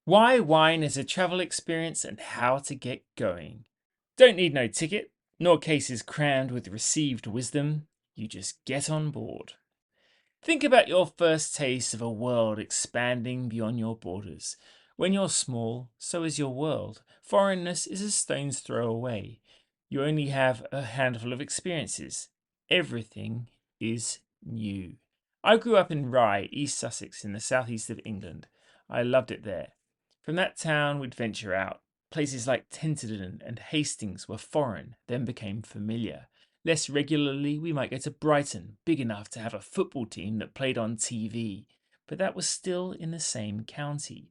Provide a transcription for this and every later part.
Why wine is a travel experience and how to get going. Don't need no ticket, nor cases crammed with received wisdom. You just get on board. Think about your first taste of a world expanding beyond your borders. When you're small, so is your world. Foreignness is a stone's throw away. You only have a handful of experiences. Everything is new. I grew up in Rye, East Sussex, in the southeast of England. I loved it there. From that town, we'd venture out. Places like Tenterden and Hastings were foreign, then became familiar. Less regularly, we might go to Brighton, big enough to have a football team that played on TV, but that was still in the same county.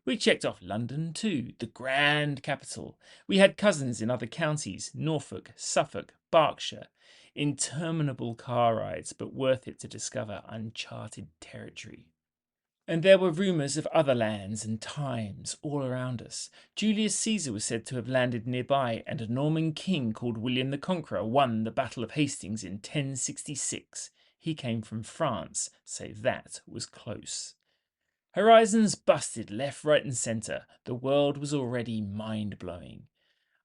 We checked off London too, the grand capital. We had cousins in other counties, Norfolk, Suffolk, Berkshire. Interminable car rides, but worth it to discover uncharted territory. And there were rumours of other lands and times all around us. Julius Caesar was said to have landed nearby, and a Norman king called William the Conqueror won the Battle of Hastings in 1066. He came from France, so that was close. Horizons busted left, right, and centre. The world was already mind blowing.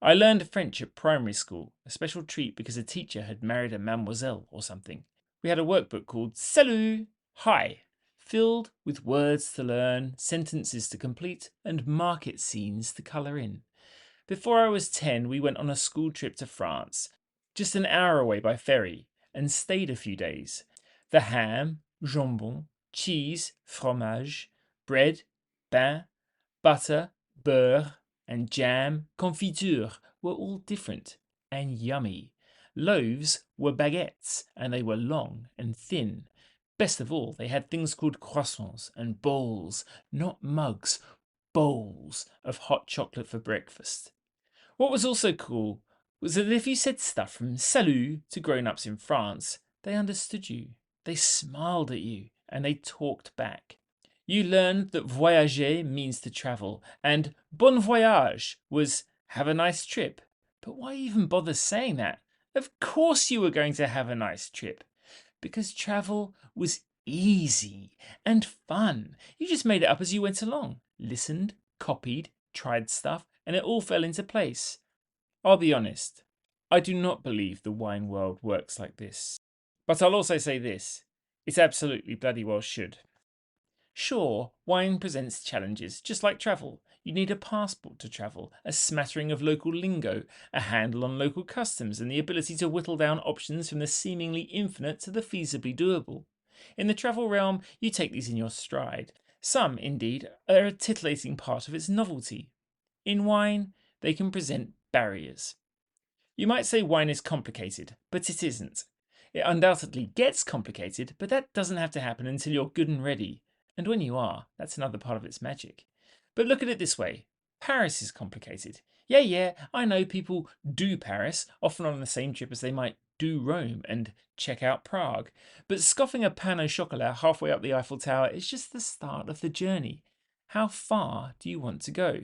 I learned French at primary school, a special treat because a teacher had married a mademoiselle or something. We had a workbook called Salut! Hi! Filled with words to learn, sentences to complete, and market scenes to colour in. Before I was 10, we went on a school trip to France, just an hour away by ferry, and stayed a few days. The ham, jambon, cheese, fromage, bread, pain, butter, beurre, and jam, confiture were all different and yummy. Loaves were baguettes, and they were long and thin. Best of all, they had things called croissants and bowls, not mugs, bowls of hot chocolate for breakfast. What was also cool was that if you said stuff from salut to grown-ups in France, they understood you. They smiled at you and they talked back. You learned that voyager means to travel, and bon voyage was have a nice trip. But why even bother saying that? Of course you were going to have a nice trip. Because travel was easy and fun. You just made it up as you went along, listened, copied, tried stuff, and it all fell into place. I'll be honest, I do not believe the wine world works like this. But I'll also say this, it absolutely bloody well should. Sure, wine presents challenges, just like travel. You need a passport to travel, a smattering of local lingo, a handle on local customs, and the ability to whittle down options from the seemingly infinite to the feasibly doable. In the travel realm, you take these in your stride. Some, indeed, are a titillating part of its novelty. In wine, they can present barriers. You might say wine is complicated, but it isn't. It undoubtedly gets complicated, but that doesn't have to happen until you're good and ready. And when you are, that's another part of its magic. But look at it this way. Paris is complicated. Yeah, I know people do Paris, often on the same trip as they might do Rome and check out Prague. But scoffing a pain au chocolat halfway up the Eiffel Tower is just the start of the journey. How far do you want to go?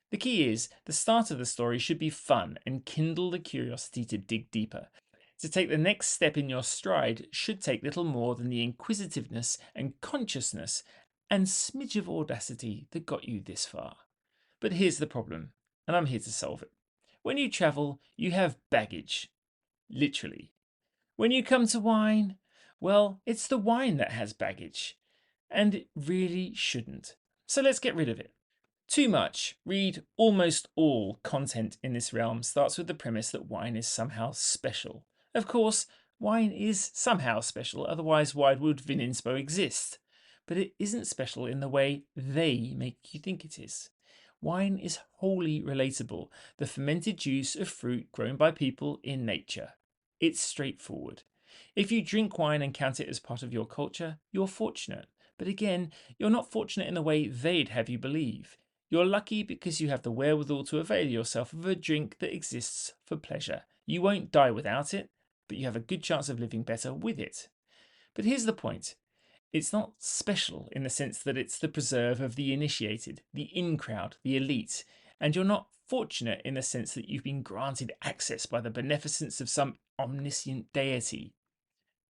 The key is, the start of the story should be fun and kindle the curiosity to dig deeper. To take the next step in your stride should take little more than the inquisitiveness and consciousness and smidge of audacity that got you this far. But here's the problem, and I'm here to solve it. When you travel, you have baggage. Literally. When you come to wine, well, it's the wine that has baggage. And it really shouldn't. So let's get rid of it. Too much, read almost all content in this realm starts with the premise that wine is somehow special. Of course, wine is somehow special, otherwise why would Vininspo exist? But it isn't special in the way they make you think it is. Wine is wholly relatable, the fermented juice of fruit grown by people in nature. It's straightforward. If you drink wine and count it as part of your culture, you're fortunate. But again, you're not fortunate in the way they'd have you believe. You're lucky because you have the wherewithal to avail yourself of a drink that exists for pleasure. You won't die without it, but you have a good chance of living better with it. But here's the point. It's not special in the sense that it's the preserve of the initiated, the in-crowd, the elite, and you're not fortunate in the sense that you've been granted access by the beneficence of some omniscient deity.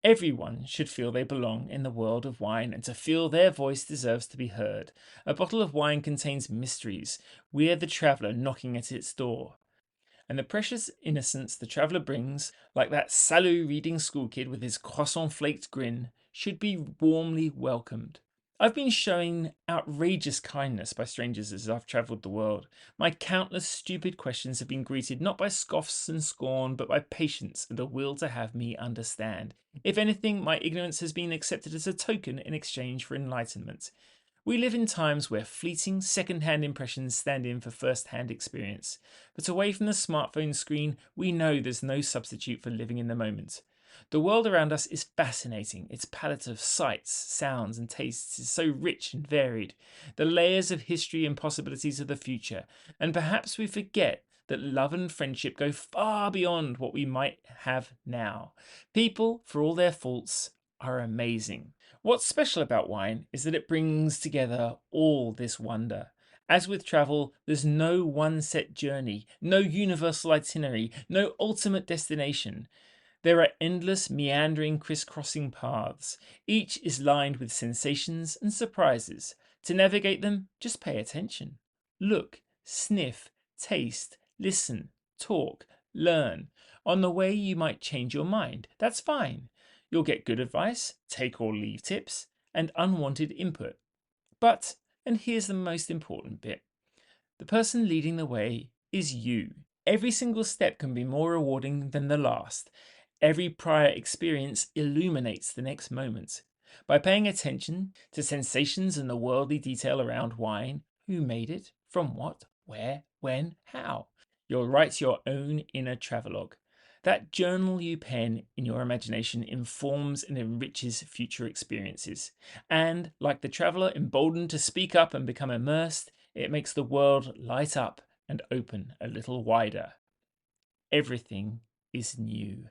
Everyone should feel they belong in the world of wine, and to feel their voice deserves to be heard. A bottle of wine contains mysteries. We are the traveller knocking at its door. And the precious innocence the traveller brings, like that sallow reading school kid with his croissant flaked grin, should be warmly welcomed. I've been showing outrageous kindness by strangers as I've travelled the world. My countless stupid questions have been greeted not by scoffs and scorn, but by patience and a will to have me understand. If anything, my ignorance has been accepted as a token in exchange for enlightenment. We live in times where fleeting second-hand impressions stand in for first-hand experience. But away from the smartphone screen, we know there's no substitute for living in the moment. The world around us is fascinating. Its palette of sights, sounds, and tastes is so rich and varied. The layers of history and possibilities of the future. And perhaps we forget that love and friendship go far beyond what we might have now. People, for all their faults, are amazing. What's special about wine is that it brings together all this wonder. As with travel, there's no one set journey, no universal itinerary, no ultimate destination. There are endless, meandering, crisscrossing paths. Each is lined with sensations and surprises. To navigate them, just pay attention. Look, sniff, taste, listen, talk, learn. On the way, you might change your mind. That's fine. You'll get good advice, take or leave tips, and unwanted input. But, and here's the most important bit, the person leading the way is you. Every single step can be more rewarding than the last. Every prior experience illuminates the next moment. By paying attention to sensations and the worldly detail around wine, who made it, from what, where, when, how, you'll write your own inner travelogue. That journal you pen in your imagination informs and enriches future experiences. And, like the traveller emboldened to speak up and become immersed, it makes the world light up and open a little wider. Everything is new.